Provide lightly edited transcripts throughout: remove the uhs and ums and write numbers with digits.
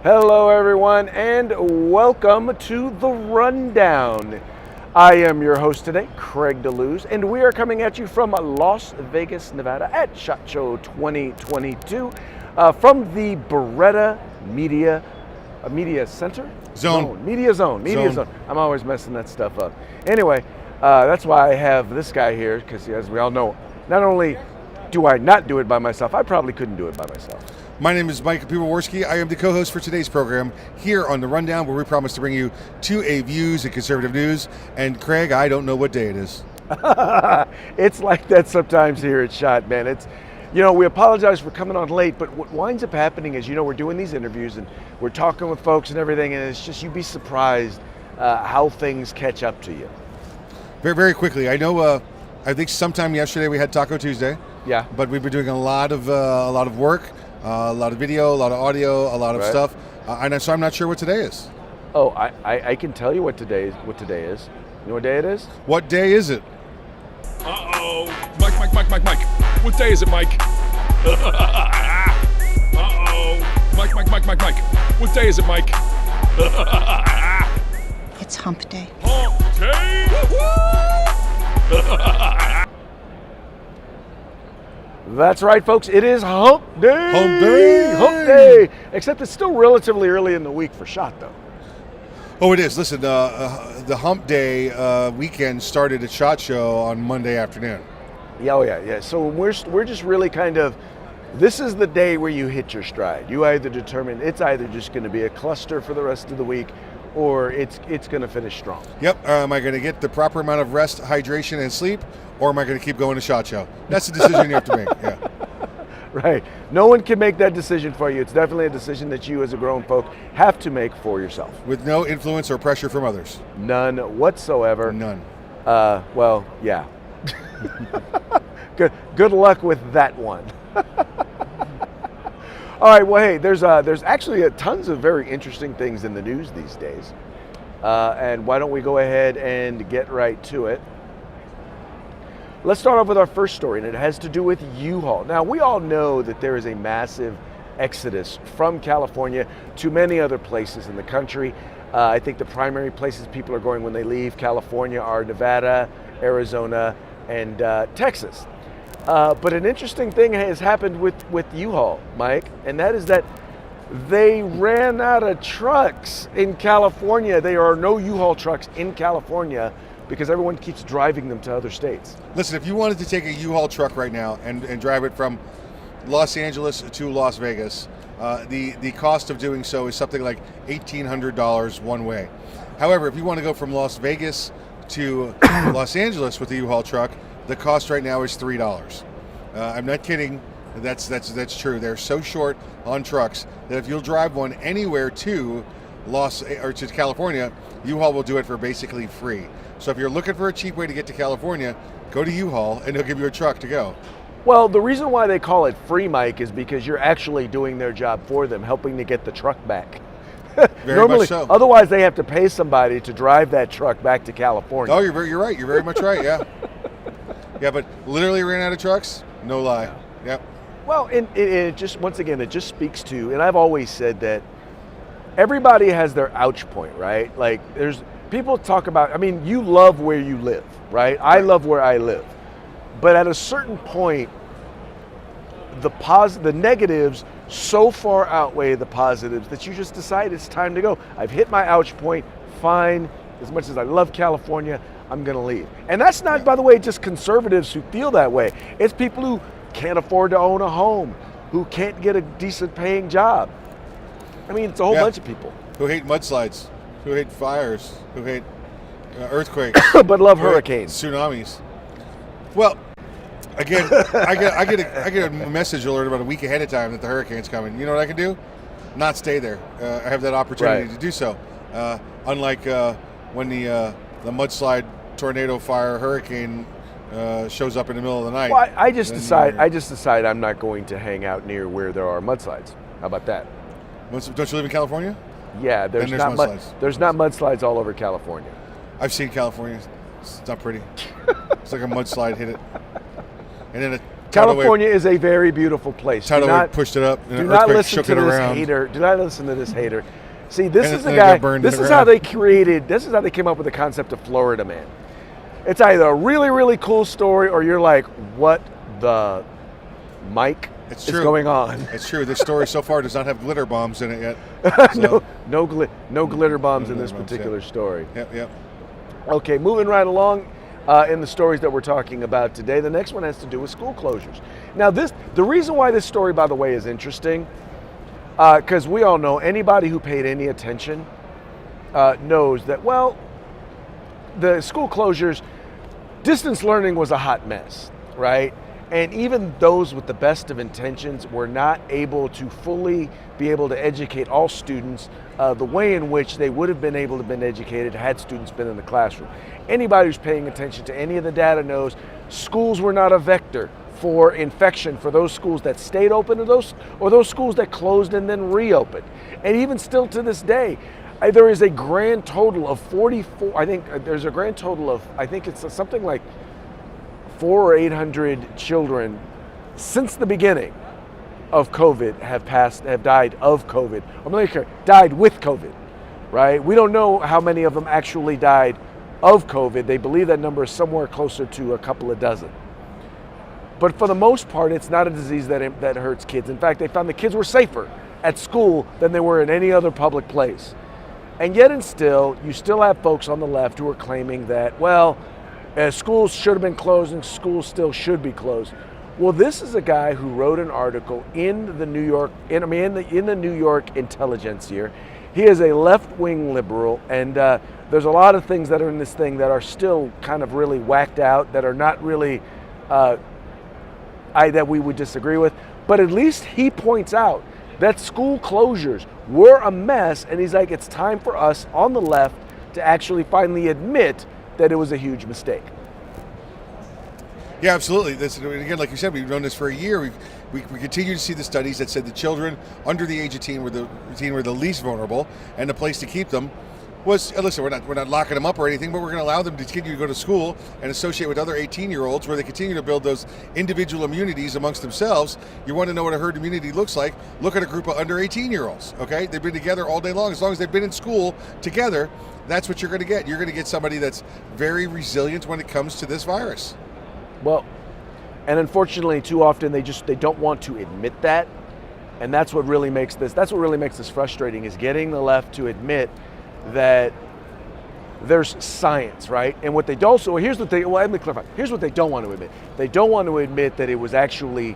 Hello, everyone, and welcome to The Rundown. I am your host today, Craig DeLuz, and we are coming at you from Las Vegas, Nevada at SHOT Show 2022 from the Beretta Media Center? Media Zone. I'm always messing that stuff up. Anyway, that's why I have this guy here, because as we all know, not only do I not do it by myself, I probably couldn't do it by myself. My name is Mike Piwowarski. I am the co-host for today's program here on The Rundown, where we promise to bring you 2A views and conservative news. And Craig, I don't know what day it is. It's like that sometimes here at SHOT, man. We apologize for coming on late, but what winds up happening is, we're doing these interviews and we're talking with folks and everything, and it's just, you'd be surprised how things catch up to you. Very, very quickly. I know, I think sometime yesterday we had Taco Tuesday. Yeah. But we've been doing a lot of work. A lot of video, a lot of audio, a lot of stuff, and so I'm not sure what today is. Oh, I can tell you what today is. You know what day it is? What day is it? Uh-oh. Mike. What day is it, Mike? Uh-oh. Mike. What day is it, Mike? It's hump day. Hump day? That's right, folks. It is Hump Day. Hump Day. Hump Day. Except it's still relatively early in the week for SHOT, though. Oh, it is. Listen, the Hump Day weekend started at SHOT Show on Monday afternoon. Yeah. So we're just really kind of, this is the day where you hit your stride. You either determine it's either just going to be a cluster for the rest of the week, or it's going to finish strong. Yep. Am I going to get the proper amount of rest, hydration, and sleep, or am I going to keep going to SHOT Show? That's the decision you have to make. Yeah. Right. No one can make that decision for you. It's definitely a decision that you as a grown folk have to make for yourself. With no influence or pressure from others. None whatsoever. None. Well, yeah. Good luck with that one. All right, well, hey, there's actually tons of very interesting things in the news these days. And why don't we go ahead and get right to it. Let's start off with our first story, and it has to do with Uhaul. Now, we all know that there is a massive exodus from California to many other places in the country. I think the primary places people are going when they leave California are Nevada, Arizona, and Texas. But an interesting thing has happened with Uhaul, Mike, and that is that they ran out of trucks in California. There are no Uhaul trucks in California because everyone keeps driving them to other states. Listen, if you wanted to take a U-Haul truck right now and drive it from Los Angeles to Las Vegas, the cost of doing so is something like $1,800 one way. However, if you want to go from Las Vegas to Los Angeles with the U-Haul truck, the cost right now is $3. I'm not kidding. That's true. They're so short on trucks that if you'll drive one anywhere to California, U-Haul will do it for basically free. So if you're looking for a cheap way to get to California, go to U-Haul and they'll give you a truck to go. Well, the reason why they call it free, Mike, is because you're actually doing their job for them, helping to get the truck back. Very much so. Otherwise, they have to pay somebody to drive that truck back to California. Oh, you're right. You're very much right, yeah. Yeah, but literally ran out of trucks? No lie. Yep. Well, and it just, once again, it just speaks to, and I've always said that everybody has their ouch point, right? Like, people talk about, you love where you live, right? I love where I live. But at a certain point, the negatives so far outweigh the positives that you just decide it's time to go. I've hit my ouch point, fine. As much as I love California, I'm going to leave. And that's not, by the way, just conservatives who feel that way. It's people who can't afford to own a home, who can't get a decent paying job. It's a whole bunch of people. Who hate mudslides, who hate fires, who hate earthquakes. But love hurricanes. Tsunamis. Well, again, I get a message alert about a week ahead of time that the hurricane's coming. You know what I can do? Not stay there. I have that opportunity to do so. Unlike when the mudslide, tornado, fire, hurricane shows up in the middle of the night. Well, I just decide I'm not going to hang out near where there are mudslides. How about that? Don't you live in California? Yeah, there's not mudslides all over California. I've seen California. It's not pretty. It's like a mudslide hit it. And then California is a very beautiful place. Tidal wave pushed it up. Do not listen shook to it this around. hater. Do not listen to this hater. See, this And is then the it got guy. burned This in the is how ground. they created. This is how they came up with the concept of Florida Man. It's either a really, really cool story, or you're like, what the Mike It's is true. going on? It's true. This story so far does not have glitter bombs in it yet. So, no glitter bombs No in this glitter bombs, particular story. Yep. Okay, moving right along in the stories that we're talking about today. The next one has to do with school closures. Now, the reason why this story, by the way, is interesting, because we all know, anybody who paid any attention knows that, well, the school closures, distance learning was a hot mess, right? And even those with the best of intentions were not able to fully be able to educate all students the way in which they would have been able to have been educated had students been in the classroom. Anybody who's paying attention to any of the data knows schools were not a vector for infection for those schools that stayed open or those schools that closed and then reopened. And even still to this day, there is a grand total of 44, I think there's a grand total of, I think it's something like 400 or 800 children since the beginning of COVID have died of COVID. Died with COVID, right? We don't know how many of them actually died of COVID. They believe that number is somewhere closer to a couple of dozen. But for the most part, it's not a disease that hurts kids. In fact, they found the kids were safer at school than they were in any other public place. And yet and still, you still have folks on the left who are claiming that, well, schools should have been closed and schools still should be closed. Well, this is a guy who wrote an article in the New York Intelligencer. He is a left-wing liberal, and there's a lot of things that are in this thing that are still kind of really whacked out, that are not really that we would disagree with. But at least he points out that school closures were a mess, and he's like, it's time for us on the left to actually finally admit that it was a huge mistake. Yeah, absolutely. Again, like you said, we've known this for a year. We continue to see the studies that said the children under the age of 10 were the least vulnerable, and the place to keep them was, listen, we're not locking them up or anything, but we're going to allow them to continue to go to school and associate with other 18-year-olds where they continue to build those individual immunities amongst themselves. You want to know what a herd immunity looks like? Look at a group of under 18-year-olds, okay? They've been together all day long. As long as they've been in school together, that's what you're going to get. You're going to get somebody that's very resilient when it comes to this virus. Well, and unfortunately, too often they don't want to admit that, and that's what really makes this frustrating, is getting the left to admit that there's science, right? And what they don't, so here's what let me clarify. Here's what they don't want to admit. They don't want to admit that it was actually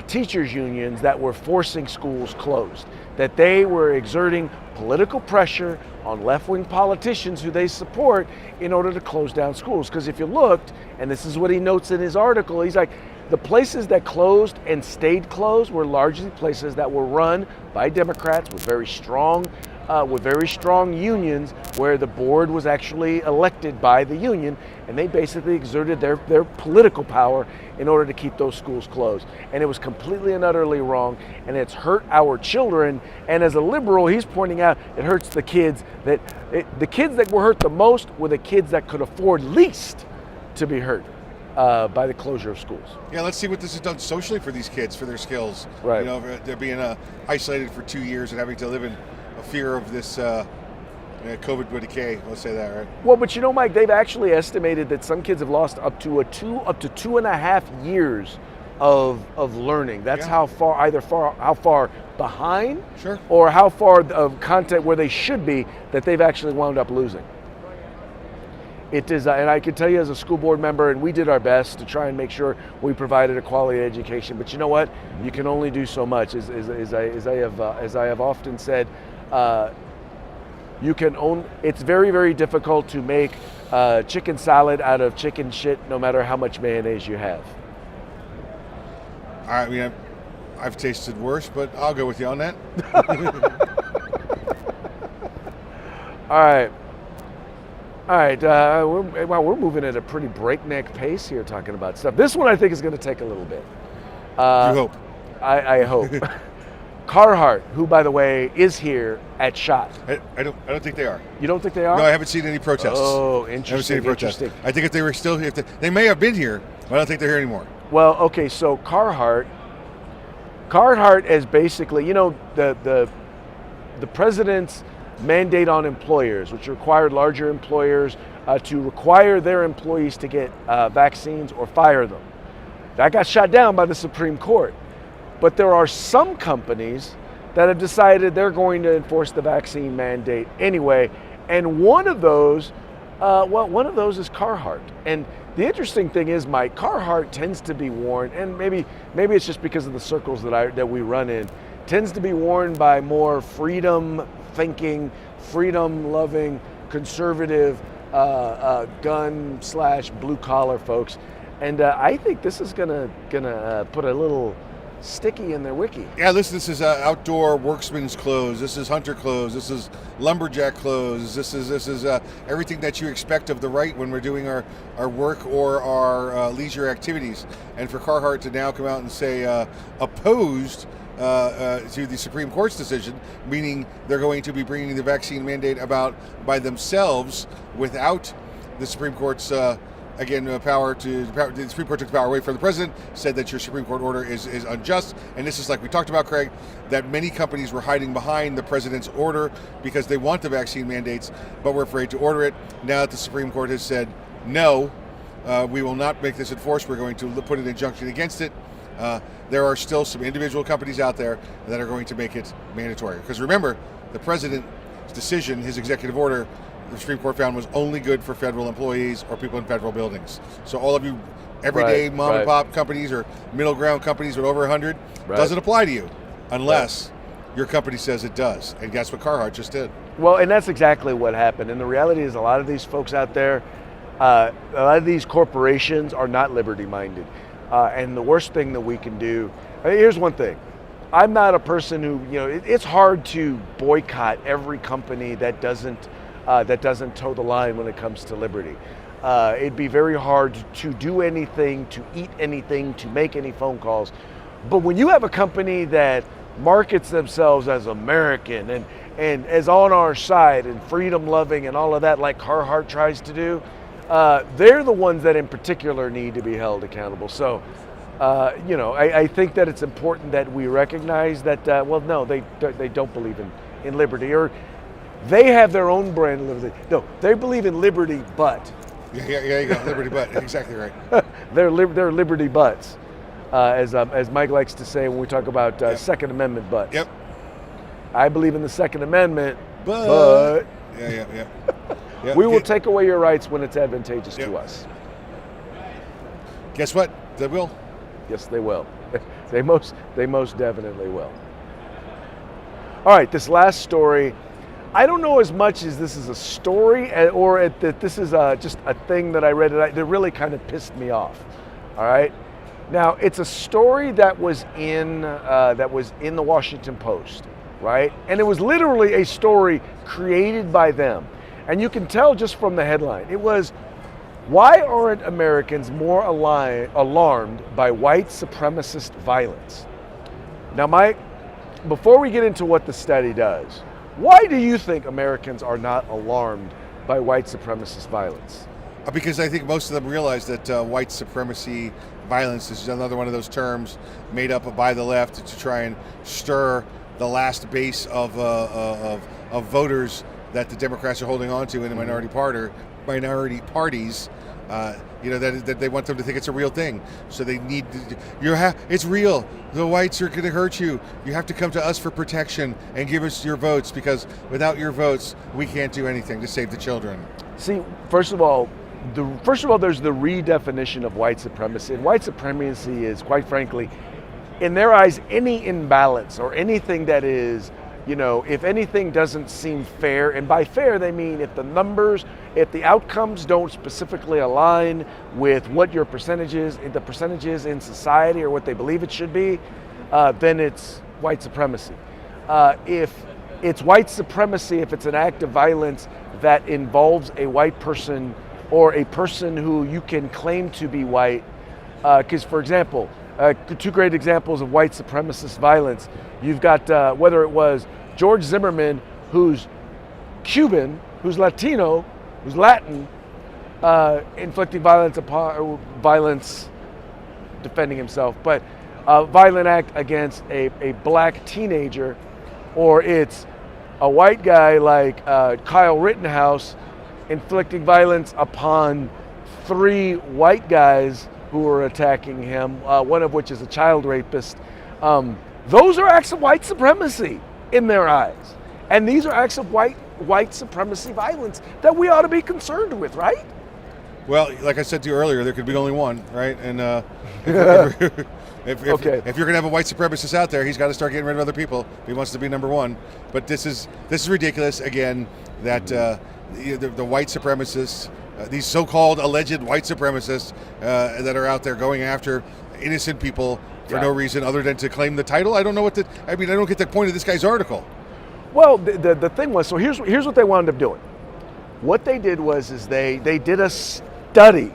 teachers' unions that were forcing schools closed, that they were exerting political pressure on left-wing politicians who they support in order to close down schools. Because if you looked, and this is what he notes in his article, he's like, the places that closed and stayed closed were largely places that were run by Democrats with very strong unions, where the board was actually elected by the union, and they basically exerted their political power in order to keep those schools closed. And it was completely and utterly wrong, and it's hurt our children. And as a liberal, he's pointing out it hurts the kids the kids that were hurt the most were the kids that could afford least to be hurt by the closure of schools. Yeah, let's see what this has done socially for these kids, for their skills. Right. You know, they're being isolated for 2 years and having to live in a fear of this COVID would decay. Let's say that, right? Well, but you know, Mike, they've actually estimated that some kids have lost up to 2.5 years of learning. That's how far behind, sure, or how far of content where they should be that they've actually wound up losing. It is, and I can tell you as a school board member, and we did our best to try and make sure we provided a quality education. But you know what? You can only do so much. As I have often said, it's very, very difficult to make chicken salad out of chicken shit, no matter how much mayonnaise you have. I mean, I've tasted worse, but I'll go with you on that. All right. We're moving at a pretty breakneck pace here, talking about stuff. This one I think is going to take a little bit. You hope. I hope. Carhartt, who by the way is here at SHOT. I don't think they are. You don't think they are? No, I haven't seen any protests. Oh, I haven't seen interesting. any protests. Interesting. I think if they were still here, they may have been here, but I don't think they're here anymore. Well, okay, so Carhartt is basically, the president's mandate on employers, which required larger employers to require their employees to get vaccines or fire them. That got shot down by the Supreme Court. But there are some companies that have decided they're going to enforce the vaccine mandate anyway, and one of those is Carhartt. And the interesting thing is, Mike, Carhartt tends to be worn, and maybe it's just because of the circles that we run in, tends to be worn by more freedom-thinking, freedom-loving, conservative, gun/blue-collar folks. And I think this is gonna put a little sticky in their wiki. Yeah, this is outdoor workman's clothes. This is hunter clothes. This is lumberjack clothes. This is everything that you expect of the right when we're doing our work or our leisure activities. And for Carhartt to now come out and say opposed to the Supreme Court's decision, meaning they're going to be bringing the vaccine mandate about by themselves without the Supreme Court's the Supreme Court took the power away from the president, said that your Supreme Court order is unjust. And this is, like we talked about, Craig, that many companies were hiding behind the president's order because they want the vaccine mandates, but were afraid to order it. Now that the Supreme Court has said, no, we will not make this enforced, we're going to put an injunction against it. There are still some individual companies out there that are going to make it mandatory. Because remember, the president's decision, his executive order, the Supreme Court found was only good for federal employees or people in federal buildings. So all of you everyday mom and pop companies or middle ground companies with over 100 doesn't apply to you unless your company says it does. And guess what Carhartt just did? Well, and that's exactly what happened. And the reality is a lot of these folks out there, a lot of these corporations are not liberty-minded. And the worst thing that we can do, here's one thing. I'm not a person who, it's hard to boycott every company that doesn't toe the line when it comes to liberty. It'd be very hard to do anything, to eat anything, to make any phone calls. But when you have a company that markets themselves as American and as on our side and freedom loving and all of that, like Carhartt tries to do, they're the ones that in particular need to be held accountable. So, I think that it's important that we recognize that, they don't believe in liberty, or they have their own brand of liberty. No, they believe in liberty, but. Yeah, you got liberty, but exactly right. they're liberty butts, as Mike likes to say when we talk about Second Amendment butts. Yep. I believe in the Second Amendment, but. Yeah. We will take away your rights when it's advantageous to us. Guess what? They will. Yes, they will. They most definitely will. All right, this last story. I don't know as much as this is a story or that this is just a thing that I read that really kind of pissed me off. All right. Now it's a story that was in the Washington Post, right? And it was literally a story created by them, and you can tell just from the headline. It was, "Why aren't Americans more alarmed by white supremacist violence?" Now, Mike, before we get into what the study does, why do you think Americans are not alarmed by white supremacist violence? Because I think most of them realize that white supremacy violence is another one of those terms made up by the left to try and stir the last base of voters that the Democrats are holding on to in the minority parties. That they want them to think it's a real thing. So they need it's real. The whites are going to hurt you. You have to come to us for protection and give us your votes, because without your votes, we can't do anything to save the children. See, first of all, there's the redefinition of white supremacy. And white supremacy is, quite frankly, in their eyes, any imbalance or anything that is, if anything doesn't seem fair, and by fair they mean if the outcomes don't specifically align with what your the percentages in society or what they believe it should be, then it's white supremacy. If it's white supremacy, if it's an act of violence that involves a white person or a person who you can claim to be white, because, for example, two great examples of white supremacist violence. You've got whether it was George Zimmerman, who's Cuban, who's Latino, who's Latin, inflicting violence defending himself, but a violent act against a black teenager, or it's a white guy like Kyle Rittenhouse inflicting violence upon 3 white guys who were attacking him, one of which is a child rapist. Those are acts of white supremacy in their eyes. And these are acts of white supremacy violence that we ought to be concerned with, right? Well, like I said to you earlier, there could be only one, right? And if you're going to have a white supremacist out there, he's got to start getting rid of other people if he wants to be number one. But this is ridiculous. Again, that the white supremacists, these so-called alleged white supremacists that are out there going after innocent people for no reason other than to claim the title. I don't know I don't get the point of this guy's article. Well, the thing was, so here's what they wound up doing. What they did was they did a study,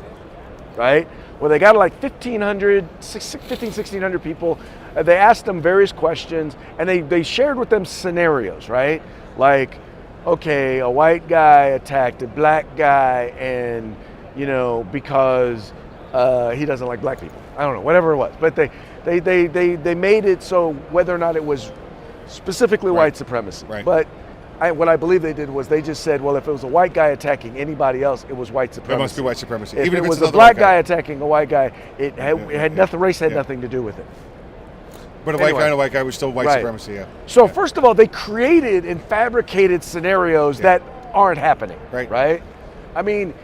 right? Where they got like 1,500 people. They asked them various questions, and they shared with them scenarios, right? Like, okay, a white guy attacked a black guy, and because he doesn't like black people. I don't know, whatever it was. But they made it so whether or not it was specifically white supremacy. Right. But what I believe they did was they just said, well, if it was a white guy attacking anybody else, it was white supremacy. It must be white supremacy. If Even it if was it's a black guy guy attacking a white guy, it had nothing. Race had nothing to do with it. But a white guy and a white guy was still white supremacy. Yeah. So first of all, they created and fabricated scenarios that aren't happening. Right. I mean,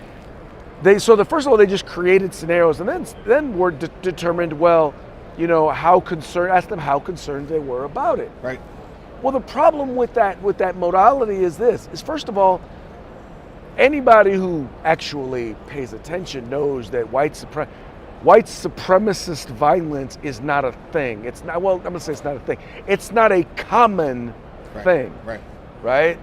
first of all they just created scenarios, and then were determined. Well, asked them how concerned they were about it. Right. Well, the problem with that modality is first of all, anybody who actually pays attention knows that white supremacist violence is not a thing. It's not. Well, I'm going to say it's not a thing. It's not a common thing. Right.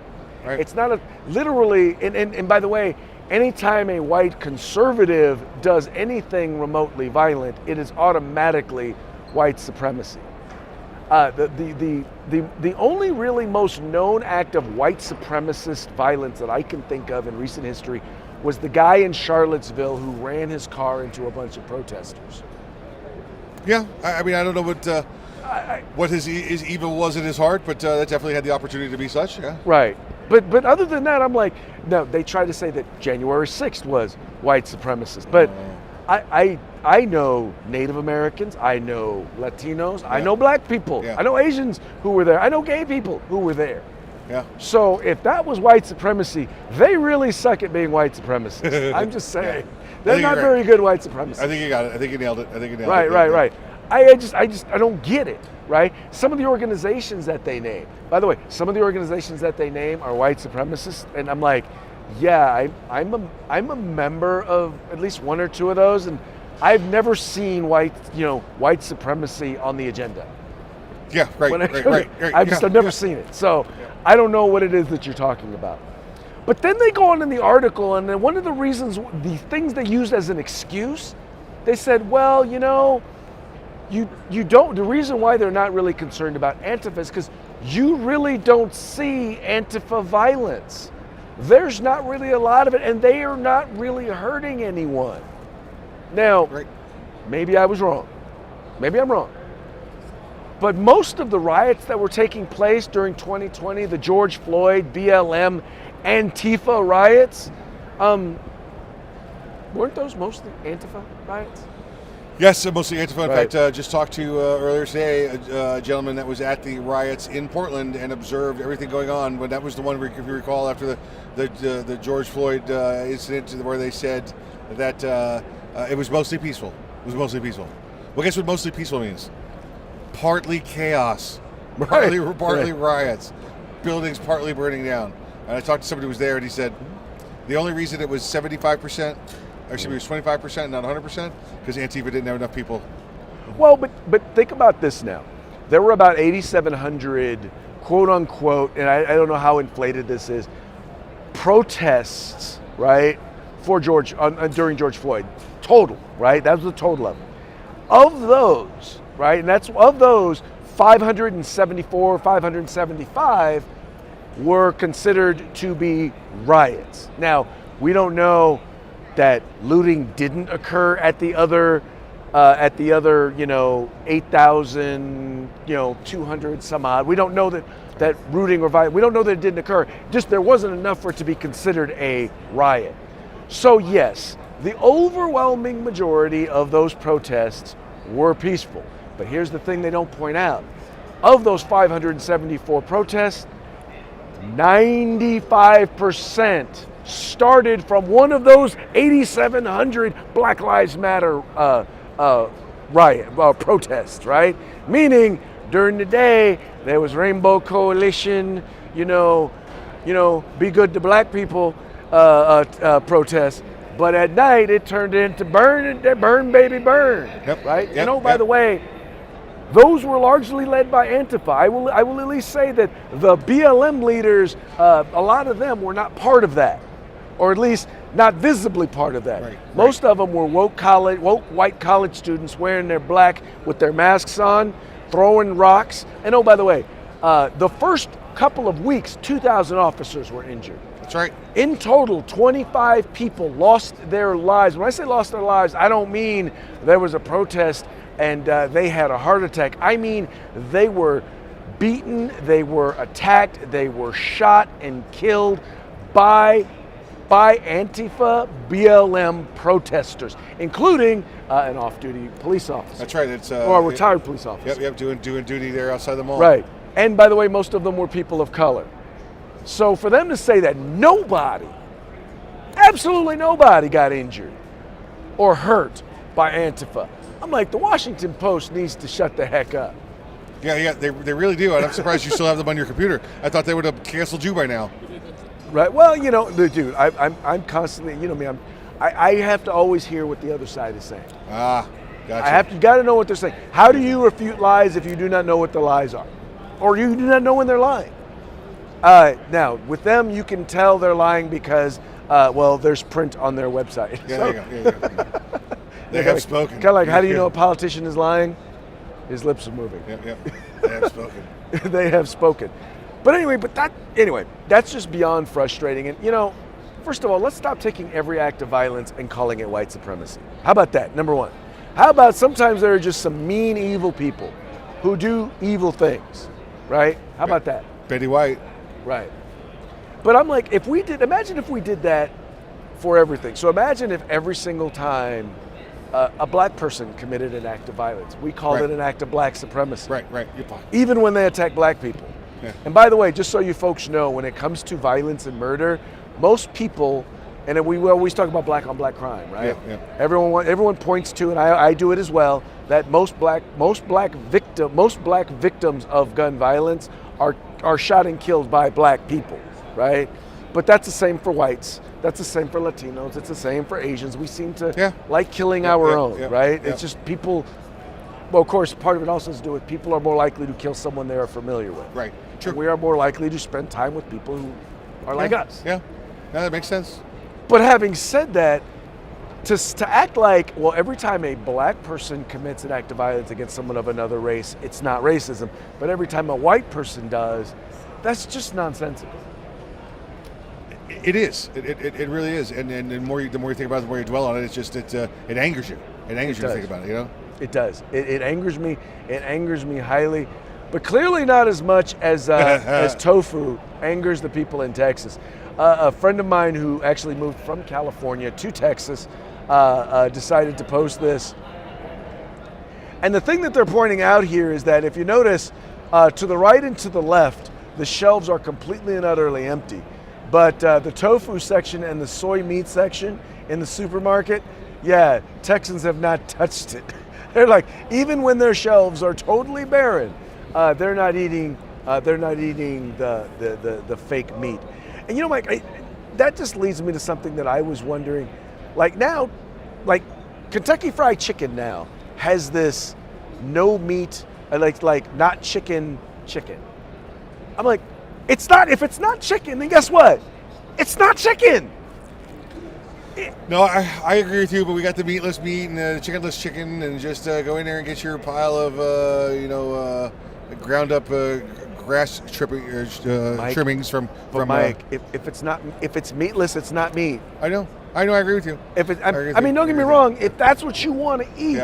It's not literally. And by the way, anytime a white conservative does anything remotely violent, it is automatically white supremacy. The only really most known act of white supremacist violence that I can think of in recent history was the guy in Charlottesville who ran his car into a bunch of protesters. Yeah, I mean, I don't know what his evil was in his heart, but that definitely had the opportunity to be such. Yeah. Right. But other than that, I'm like, no. They try to say that January 6th was white supremacist, but I know Native Americans, I know Latinos, I know black people, I know Asians who were there, I know gay people who were there. Yeah. So if that was white supremacy, they really suck at being white supremacists. I'm just saying. They're not very good white supremacists. I think you got it. I think you nailed it. Right. I don't get it, right? Some of the organizations that they name, by the way, some of the organizations that they name are white supremacists, and I'm like, yeah, I'm a member of at least one or two of those, and I've never seen white supremacy on the agenda. Yeah, right. I've never seen it. So I don't know what it is that you're talking about. But then they go on in the article, and then one of the reasons, the things they used as an excuse, they said, well, you don't, the reason why they're not really concerned about Antifa is because you really don't see Antifa violence. There's not really a lot of it, and they are not really hurting anyone. Now, maybe I was wrong. Maybe I'm wrong. But most of the riots that were taking place during 2020, the George Floyd, BLM, Antifa riots, weren't those mostly Antifa riots? Yes, mostly Antifa. In fact, just talked to earlier today a gentleman that was at the riots in Portland and observed everything going on. But that was the one, if you recall, after the George Floyd incident, where they said that it was mostly peaceful. Well, guess what mostly peaceful means? Partly chaos, partly riots, buildings partly burning down. And I talked to somebody who was there, and he said the only reason it was 75%, actually it was 25%, not 100%, because Antifa didn't have enough people. Well, but think about this now. There were about 8,700, quote unquote, and I don't know how inflated this is, protests, right, for during George Floyd. Total, right? That was the total of it. Of those, right, and that's of those, 574, 575 were considered to be riots. Now, we don't know that looting didn't occur at the other at the other, 8,000, 200 some odd. We don't know that rooting or violence, we don't know that it didn't occur. Just there wasn't enough for it to be considered a riot. So yes, the overwhelming majority of those protests were peaceful. But here's the thing they don't point out. Of those 574 protests, 95% started from one of those 8,700 Black Lives Matter protests, right? Meaning during the day there was Rainbow Coalition, be good to black people protests, but at night it turned into burn baby burn, Yep. right? Yep. By the way, those were largely led by Antifa. I will at least say that the BLM leaders, a lot of them were not part of that, or at least not visibly part of that. Right, Most of them were woke white college students wearing their black with their masks on, throwing rocks. And oh, by the way, the first couple of weeks, 2,000 officers were injured. That's right. In total, 25 people lost their lives. When I say lost their lives, I don't mean there was a protest and they had a heart attack. I mean they were beaten, they were attacked, they were shot and killed by Antifa BLM protesters, including an off-duty police officer. That's right. It's or a retired police officer. Yep. Doing duty there outside the mall. Right. And by the way, most of them were people of color. So for them to say that nobody, absolutely nobody got injured or hurt by Antifa, I'm like, the Washington Post needs to shut the heck up. Yeah, they really do. And I'm surprised you still have them on your computer. I thought they would have canceled you by now. Right. Well, dude, I'm constantly, I have to always hear what the other side is saying. Gotcha. You got to know what they're saying. How do you refute lies if you do not know what the lies are, or you do not know when they're lying? Now, with them, you can tell they're lying because, there's print on their website. Yeah, there you go. They have spoken. Kind of like, how do you know a politician is lying? His lips are moving. Yep. They have spoken. They have spoken. But anyway, that's just beyond frustrating. And, first of all, let's stop taking every act of violence and calling it white supremacy. How about that? Number one. How about sometimes there are just some mean, evil people who do evil things, right? How about that? Betty White. Right. But I'm like, imagine if we did that for everything. So imagine if every single time a black person committed an act of violence, we called it an act of black supremacy. Right. You're fine. Even when they attack black people. Yeah. And by the way, just so you folks know, when it comes to violence and murder, most people, and we always talk about black on black crime, right? Yeah. Everyone points to, and I do it as well, that most black victims of gun violence are shot and killed by black people, right? But that's the same for whites. That's the same for Latinos. It's the same for Asians. We seem to like killing our own, right? Yeah. It's just people. Well, of course, part of it also has to do with people are more likely to kill someone they are familiar with. Right. True. And we are more likely to spend time with people who are like us. Yeah. No, that makes sense. But having said that, to act like, well, every time a black person commits an act of violence against someone of another race, it's not racism. But every time a white person does, that's just nonsensical. It is. It really is. And the more you think about it, the more you dwell on it, it's just it angers you. It angers you to think about it. It does. It angers me. It angers me highly, but clearly not as much as tofu angers the people in Texas. A friend of mine who actually moved from California to Texas decided to post this. And the thing that they're pointing out here is that if you notice, to the right and to the left, the shelves are completely and utterly empty. But the tofu section and the soy meat section in the supermarket, Texans have not touched it. They're like, even when their shelves are totally barren, they're not eating the fake meat. And Mike, that just leads me to something that I was wondering. Like now, Kentucky Fried Chicken now has this no meat, like not chicken. I'm like, it's not. If it's not chicken, then guess what? It's not chicken. No, I agree with you, but we got the meatless meat and the chickenless chicken, and just go in there and get your pile of ground up grass trimmings from Mike, if it's meatless, it's not meat. I know, I agree with you. Don't get me wrong. If that's what you want to eat,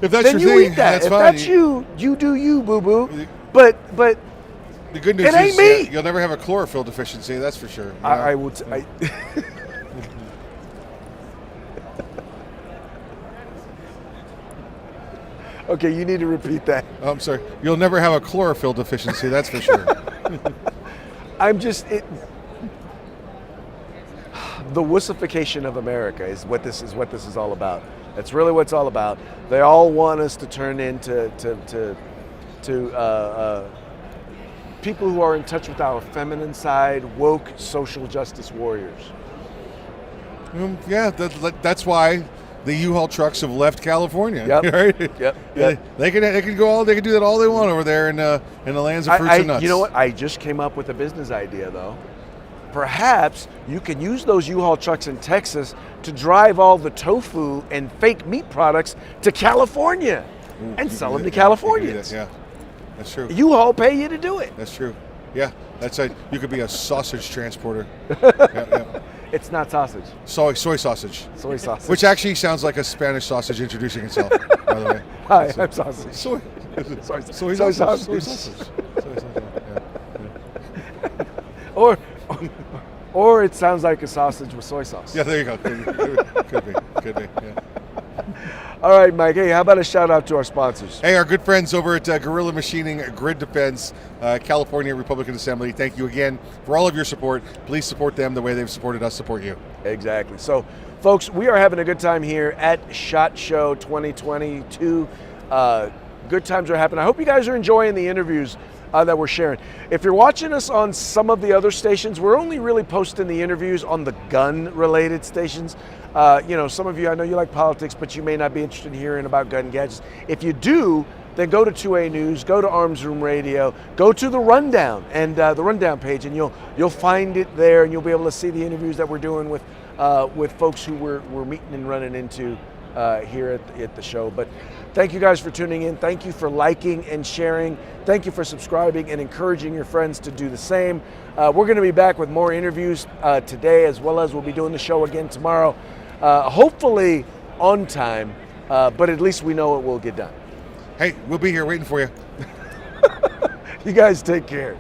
If that's then your you thing, eat that. that's If fine. that's you, you do you, boo boo. But The good news It ain't is me. you'll never have a chlorophyll deficiency. That's for sure. I will. Okay, you need to repeat that. Oh, I'm sorry. You'll never have a chlorophyll deficiency. That's for sure. I'm just the wussification of America is what this is all about. That's really what it's all about. They all want us to turn into people who are in touch with our feminine side, woke social justice warriors. Yeah, that's why the U-Haul trucks have left California. Yep. Right? Yep. They can do that all they want over there in the lands of fruits and nuts. You know what? I just came up with a business idea though. Perhaps you can use those U-Haul trucks in Texas to drive all the tofu and fake meat products to California and sell them to Californians. Yeah, that's true. U-Haul pay you to do it. That's true. Yeah, you could be a sausage transporter. Yeah. It's not sausage. Soy sausage. Soy sausage. Which actually sounds like a Spanish sausage introducing itself, by the way. Hi, I'm sausage. Soy sausage. Soy Soy sausage. sausage. Yeah. Or it sounds like a sausage with soy sauce. Yeah, there you go. Could be. Yeah. All right, Mike. Hey, how about a shout out to our sponsors? Hey, our good friends over at Guerrilla Machining, Grid Defense, California Republican Assembly. Thank you again for all of your support. Please support them the way they've supported us. Support you. Exactly. So, folks, we are having a good time here at SHOT Show 2022. Good times are happening. I hope you guys are enjoying the interviews that we're sharing. If you're watching us on some of the other stations, we're only really posting the interviews on the gun-related stations. Some of you, I know you like politics, but you may not be interested in hearing about gun gadgets. If you do, then go to 2A News, go to Arms Room Radio, go to the Rundown and the Rundown page, and you'll find it there, and you'll be able to see the interviews that we're doing with folks who we're meeting and running into here at the show. But thank you guys for tuning in. Thank you for liking and sharing. Thank you for subscribing and encouraging your friends to do the same. We're going to be back with more interviews today, as well as we'll be doing the show again tomorrow. Hopefully on time, but at least we know it will get done. Hey, we'll be here waiting for you. You guys take care.